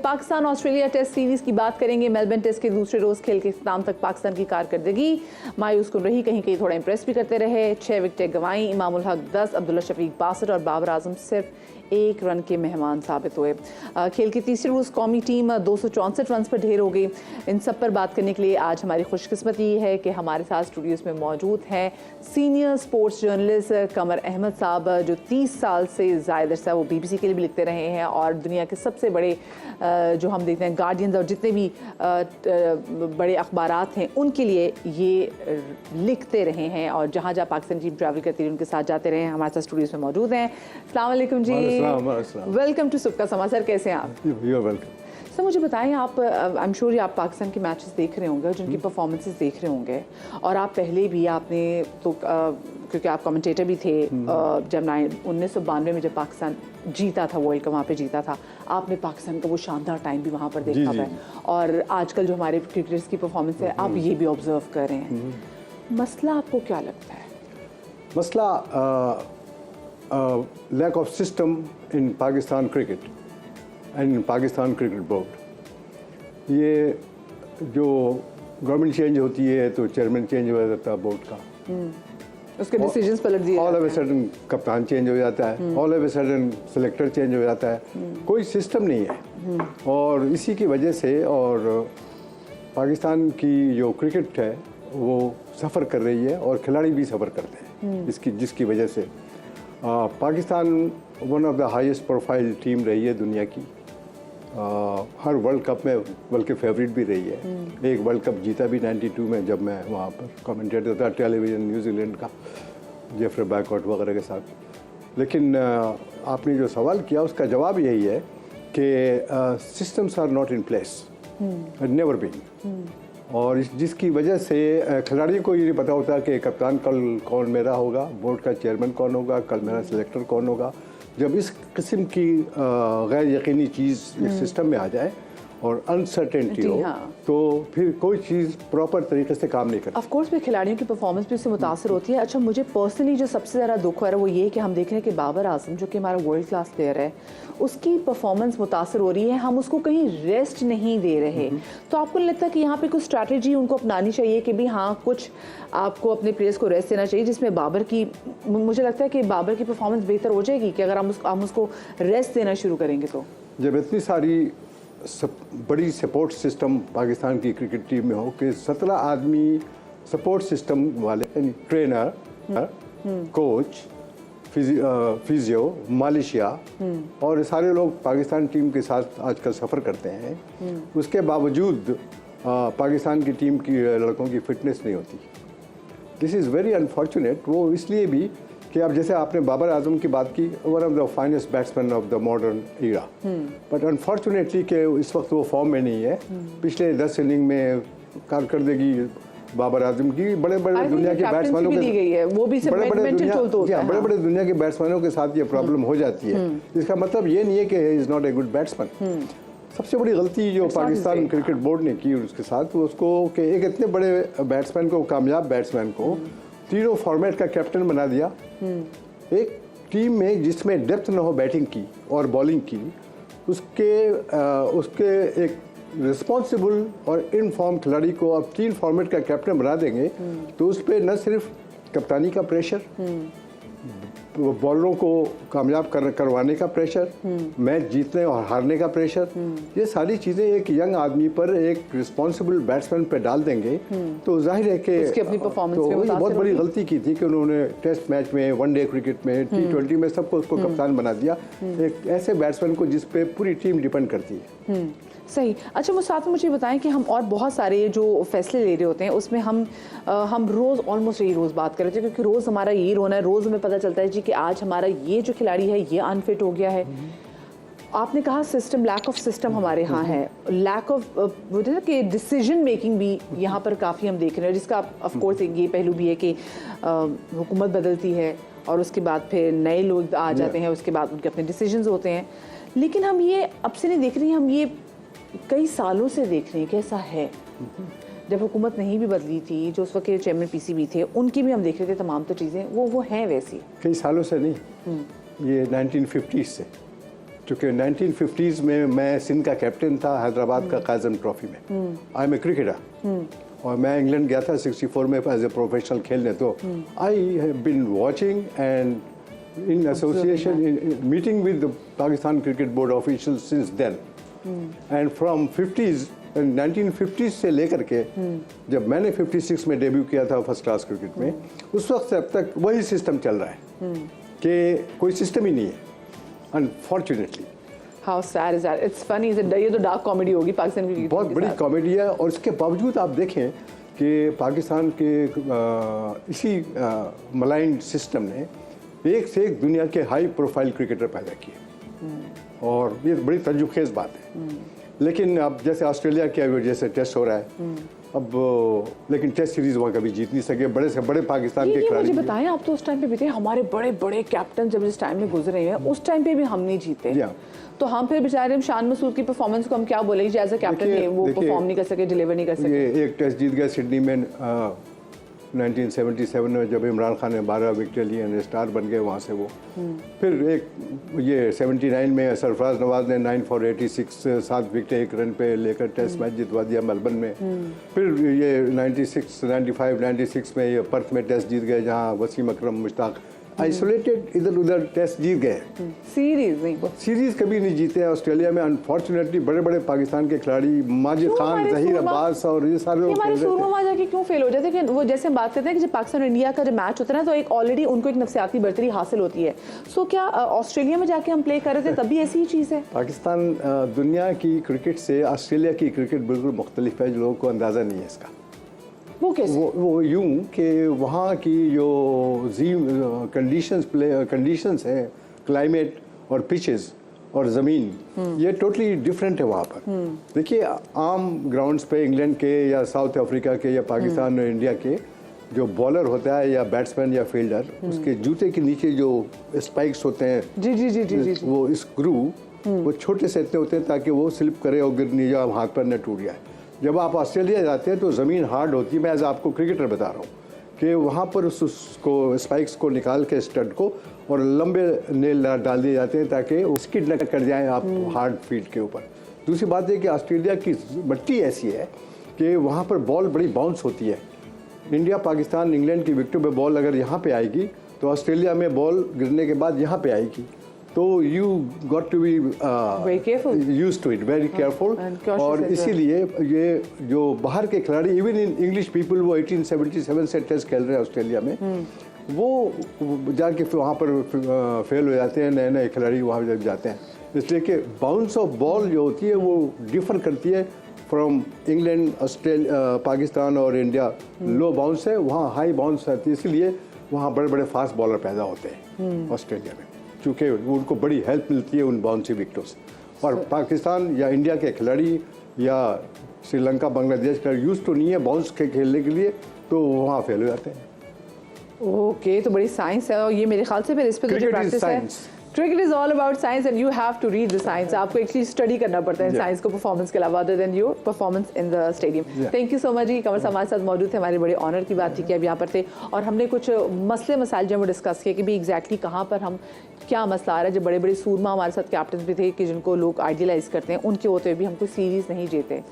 Pakistan Australia test series की बात करेंगे। मेलबर्न टेस्ट के दूसरे रोज खेल के इख्तिताम तक पाकिस्तान की कारकर्दगी मायूस कुन रही, कहीं कहीं थोड़ा इंप्रेस भी करते रहे। 6 विकेटें गंवाई, इमाम उल हक 10, अब्दुल्ला शफीक 62 और बाबर आजम सिर्फ 1 रन के मेहमान साबित हुए। खेल के तीसरे रोज़ कौमी टीम 264 रन पर ढेर हो गई। इन सब पर बात करने के लिए आज हमारी खुशकिस्मती ये है कि हमारे साथ स्टूडियोज़ में मौजूद हैं सीनियर स्पोर्ट्स जर्नलिस्ट कमर अहमद साहब, जो 30 साल से ज़ायद अरसा वो BBC के लिए भी लिखते रहे हैं और दुनिया के सबसे बड़े जो हम देखते हैं गार्डियंस और जितने भी बड़े अखबारात हैं उनके लिए ये लिखते रहे हैं और जहाँ जहाँ पाकिस्तान टीम ट्रैवल करती रही उनके साथ जाते रहे हैं। हमारे साथ स्टूडियोज़ में मौजूद हैं। अस्सलाम वालेकुम जी, वेलकम टू सुबह का समा। सर कैसे हैं आप? वेलकम सर, मुझे बताएं, आप आई एम श्योर आप पाकिस्तान के मैचेस देख रहे होंगे, जिनकी परफॉर्मेंसेस देख रहे होंगे, और आप पहले भी आपने तो क्योंकि आप कमेंटेटर भी थे जब 1992 में जब पाकिस्तान जीता था वर्ल्ड कप, वहाँ पे जीता था, आपने पाकिस्तान का वो शानदार टाइम भी वहाँ पर देखा है और आजकल जो हमारे क्रिकेटर्स की परफॉर्मेंस है आप ये भी ऑब्जर्व कर रहे हैं। मसला आपको क्या लगता है? मसला lack of system in Pakistan cricket and in Pakistan cricket board। ये जो गवर्नमेंट चेंज होती है तो चेयरमैन चेंज हो जाता है बोर्ड का, उसके डिसीजंस पलट दिए, ऑल ऑफ ए सडन कप्तान चेंज हो जाता है, all of a sudden selector change हो जाता है, कोई सिस्टम नहीं है। और इसी की वजह से और पाकिस्तान की जो क्रिकेट है वो सफ़र कर रही है और खिलाड़ी भी सफ़र करते हैं, जिसकी वजह से Pakistan one of the highest profile team रही है दुनिया की। हर वर्ल्ड कप में बल्कि फेवरेट भी रही है। एक वर्ल्ड कप जीता भी 92 में जब मैं वहाँ पर कमेंटेटर था टेलीविज़न न्यूजीलैंड का, जेफरे बैकवर्ट वगैरह के साथ। लेकिन आपने जो सवाल किया उसका जवाब यही है कि systems are not in place, never been. और जिसकी वजह से खिलाड़ियों को ये नहीं पता होता कि कप्तान कल कौन मेरा होगा, बोर्ड का चेयरमैन कौन होगा, कल मेरा सिलेक्टर कौन होगा। जब इस किस्म की गैर यकीनी चीज़ सिस्टम में आ जाए और अनसर्टेनिटी हो तो फिर कोई चीज़ प्रॉपर तरीके से काम नहीं करती। ऑफ कोर्स भी खिलाड़ियों की परफॉर्मेंस भी उससे मुतासर होती है। अच्छा, मुझे पर्सनली जो सबसे ज़्यादा दुख हो रहा है वो ये है कि हम देख रहे हैं कि बाबर आजम जो कि हमारा वर्ल्ड क्लास प्लेयर है उसकी परफॉर्मेंस मुतासर हो रही है, हम उसको कहीं रेस्ट नहीं दे रहे। तो आपको नहीं लगता कि यहाँ पे कुछ स्ट्रैटेजी उनको अपनानी चाहिए कि भी हाँ कुछ आपको अपने प्लेयर्स को रेस्ट देना चाहिए, जिसमें बाबर की, मुझे लगता है कि बाबर की परफॉर्मेंस बेहतर हो जाएगी कि अगर हम उसको रेस्ट देना शुरू करेंगे। तो जब इतनी सारी बड़ी सपोर्ट सिस्टम पाकिस्तान की क्रिकेट टीम में हो कि 17 आदमी सपोर्ट सिस्टम वाले, ट्रेनर, कोच, फिजियो, मालिशिया और सारे लोग पाकिस्तान टीम के साथ आजकल सफ़र करते हैं, उसके बावजूद पाकिस्तान की टीम की लड़कों की फिटनेस नहीं होती। This is very unfortunate. वो इसलिए भी कि अब जैसे आपने बाबर आजम की बात की, one of the finest batsman of the modern era, but unfortunately कि इस वक्त वो फॉर्म में नहीं है। पिछले 10 इनिंग में कारकर्दगी बाबर आजम की बड़े बड़े दुनिया के बैट्समैनों बड़े दुनिया के बैट्समैनों के साथ ये प्रॉब्लम हो जाती है। इसका मतलब ये नहीं है कि he is not a good batsman. सबसे बड़ी गलती जो पाकिस्तान क्रिकेट बोर्ड ने की उसके साथ उसको कि एक इतने बड़े बैट्समैन को, कामयाब बैट्समैन को तीनों फॉर्मेट का कैप्टन बना दिया। एक टीम में जिसमें डेप्थ ना हो बैटिंग की और बॉलिंग की, उसके एक रिस्पॉन्सिबल और इनफॉर्म खिलाड़ी को आप 3 फॉर्मेट का कैप्टन बना देंगे तो उस पर न सिर्फ कप्तानी का प्रेशर, बॉलरों को कामयाब करवाने का प्रेशर, मैच जीतने और हारने का प्रेशर, ये सारी चीज़ें एक यंग आदमी पर, एक रिस्पॉन्सिबल बैट्समैन पर डाल देंगे तो जाहिर है कि उसकी अपनी परफॉर्मेंस तो बहुत बड़ी गलती की थी कि उन्होंने टेस्ट मैच में, वनडे क्रिकेट में, T20 में सबको उसको कप्तान बना दिया, एक ऐसे बैट्समैन को जिस पे पूरी टीम डिपेंड करती है। सही। अच्छा, वो साथ में मुझे बताएं कि हम और बहुत सारे जो फैसले ले रहे होते हैं उसमें हम रोज़ ऑलमोस्ट यही रोज़ बात कर रहे थे, क्योंकि रोज़ हमारा यही रोना है, रोज़ हमें पता चलता है जी कि आज हमारा ये जो खिलाड़ी है ये अनफिट हो गया है। आपने कहा सिस्टम, लैक ऑफ सिस्टम हमारे यहाँ है, लैक ऑफ वो कि डिसीजन मेकिंग भी यहाँ पर काफ़ी हम देख रहे हैं, जिसका ऑफ कोर्स ये पहलू भी है कि हुकूमत बदलती है और उसके बाद फिर नए लोग आ जाते हैं, उसके बाद उनके अपने डिसीजंस होते हैं। लेकिन हम ये अब से नहीं देख रहे हैं, हम ये कई सालों से देख रहे हैं कि ऐसा है। जब हुकूमत नहीं भी बदली थी, जो उस वक्त के चेयरमैन PCB थे, उनकी भी हम देख रहे थे तमाम तो चीज़ें वो हैं वैसी। कई सालों से नहीं, ये 1950s से चूँकि 1950s में मैं सिंध का कैप्टन था हैदराबाद का काजम ट्रॉफी में। आई एम ए क्रिकेटर और मैं इंग्लैंड गया था 64 में एज ए प्रोफेशनल खेलने। तो I have been watching and in association, in meeting with the Pakistan Cricket Board officials since then. And from 50s, 1950s से लेकर के जब मैंने 56 में डेब्यू किया था फर्स्ट क्लास क्रिकेट में, उस वक्त से अब तक वही सिस्टम चल रहा है कि कोई सिस्टम ही नहीं है, unfortunately. How sad is that? It's funny. ये तो डार्क कॉमेडी होगी पाकिस्तान की। बहुत बड़ी कॉमेडी है और इसके बावजूद आप देखें कि पाकिस्तान के इसी मलाइन सिस्टम ने एक से एक दुनिया के हाई प्रोफाइल क्रिकेटर पैदा किए और ये बड़ी तजुर्बेज़ बात है। लेकिन अब जैसे ऑस्ट्रेलिया की वजह से टेस्ट हो रहा है अब, लेकिन टेस्ट सीरीज वहाँ कभी जीत नहीं सके बड़े से बड़े पाकिस्तान के खिलाड़ी। मुझे बताएं, आप तो उस टाइम पे भी थे, हमारे बड़े बड़े कैप्टन जब इस टाइम में गुजरे हैं उस टाइम पे भी हम नहीं जीते। तो हम फिर बेचारे हम शान मसूद की परफॉर्मेंस को हम क्या बोलेंगे, एज अ कैप्टन वो परफॉर्म नहीं कर सके, डिलीवर नहीं कर सके। ये एक टेस्ट जीत गया सिडनी में 1977 में जब इमरान खान ने 12 विकेट लिए एंड स्टार बन गए वहाँ से वो। फिर एक ये 79 में सरफराज नवाज ने 9 for 86 7 विकेट 1 रन पे लेकर टेस्ट मैच जितवा दिया मेलबर्न में। फिर ये 96 95 96 में ये पर्थ में टेस्ट जीत गए जहाँ वसीम अकरम मुश्ताक आइसोलेटेड इधर उधर टेस्ट जीत गए। सीरीज नहीं, सीरीज कभी नहीं जीते ऑस्ट्रेलिया में। अनफॉर्चुनेटली बड़े बड़े पाकिस्तान के खिलाड़ी माजिद खान, जहीर अब्बास और ये सारे हमारे सूरमा जाके क्यों फेल हो जाते हैं। वो जैसे हम बात करते हैं कि जब पाकिस्तान और इंडिया का जब मैच होता है ना तो एक ऑलरेडी उनको एक नफसियाती बर्तरी हासिल होती है। सो क्या ऑस्ट्रेलिया में जाके हम प्ले कर रहे थे तब भी ऐसी ही चीज़ है? पाकिस्तान दुनिया की क्रिकेट से ऑस्ट्रेलिया की क्रिकेट बिल्कुल मुख्तलिफ है, लोगों को अंदाज़ा नहीं है इसका। वो कैसे? वो यूं कि वहाँ की जो कंडीशंस हैं, क्लाइमेट और पिचेस और ज़मीन, ये टोटली डिफरेंट है वहाँ पर। देखिए आम ग्राउंड्स पे इंग्लैंड के या साउथ अफ्रीका के या पाकिस्तान और इंडिया के जो बॉलर होता है या बैट्समैन या फील्डर, उसके जूते के नीचे जो स्पाइक्स होते हैं, जी जी जी जी जी, वो स्क्रू वो छोटे से इतने होते हैं ताकि वो स्लिप करे और गिर नहीं जाए, हाथ पर न टूट जाए। जब आप ऑस्ट्रेलिया जाते हैं तो ज़मीन हार्ड होती है। मैं एज आपको क्रिकेटर बता रहा हूँ कि वहाँ पर उसको स्पाइक्स को निकाल के स्टड को और लंबे नेल डाल दिए जाते हैं ताकि स्किड न कर जाए आप हार्ड फील्ड के ऊपर। दूसरी बात है कि ऑस्ट्रेलिया की मिट्टी ऐसी है कि वहाँ पर बॉल बड़ी बाउंस होती है। इंडिया पाकिस्तान इंग्लैंड की विकेटों पे बॉल अगर यहाँ पे आएगी तो ऑस्ट्रेलिया में बॉल गिरने के बाद यहाँ पे आएगी। तो you got to be used to it, very careful. और इसीलिए ये जो बाहर के खिलाड़ी, इवन इन इंग्लिश पीपल, वो 1877 से टेस्ट खेल रहे हैं ऑस्ट्रेलिया में, वो जाके वहाँ पर फेल हो जाते हैं। नए नए खिलाड़ी वहाँ जब जाते हैं, इसलिए कि बाउंस ऑफ बॉल जो होती है वो डिफर करती है फ्रॉम इंग्लैंड, ऑस्ट्रेलिया, पाकिस्तान और इंडिया। लो बाउंस है, वहाँ हाई बाउंस आती है, इसलिए वहाँ बड़े बड़े फास्ट बॉलर पैदा होते हैं ऑस्ट्रेलिया में, क्योंकि उनको बड़ी हेल्प मिलती है उन बाउंसी विकेटों से। और पाकिस्तान या इंडिया के खिलाड़ी या श्रीलंका, बांग्लादेश का यूज़ तो नहीं है बाउंस के खेलने के लिए, तो वहाँ फेल हो जाते हैं। ओके, तो बड़ी साइंस है और ये मेरे ख्याल से फिर इस पे जो प्रैक्टिस है, cricket is all about science and you have to read the science. आपको एक्चुअली स्टडी करना पड़ता है साइंस को परफॉर्मेंस के अलावा, other than your performance in the stadium. Thank you so much ji, Qamar साहब हमारे साथ मौजूद थे, हमारे बड़े ऑनर की बात थी कि अब यहाँ पर थे और हमने कुछ मसले मसाइल जो वो डिस्कस किए कि भी एग्जैक्टली कहाँ पर हम क्या मसला आ रहा है। जब बड़े बड़े सूरमा हमारे साथ कैप्टन भी थे कि जिनको लोग आइडियलाइज करते हैं, उनके होते हुए भी हम कोई सीरीज़ नहीं जीते।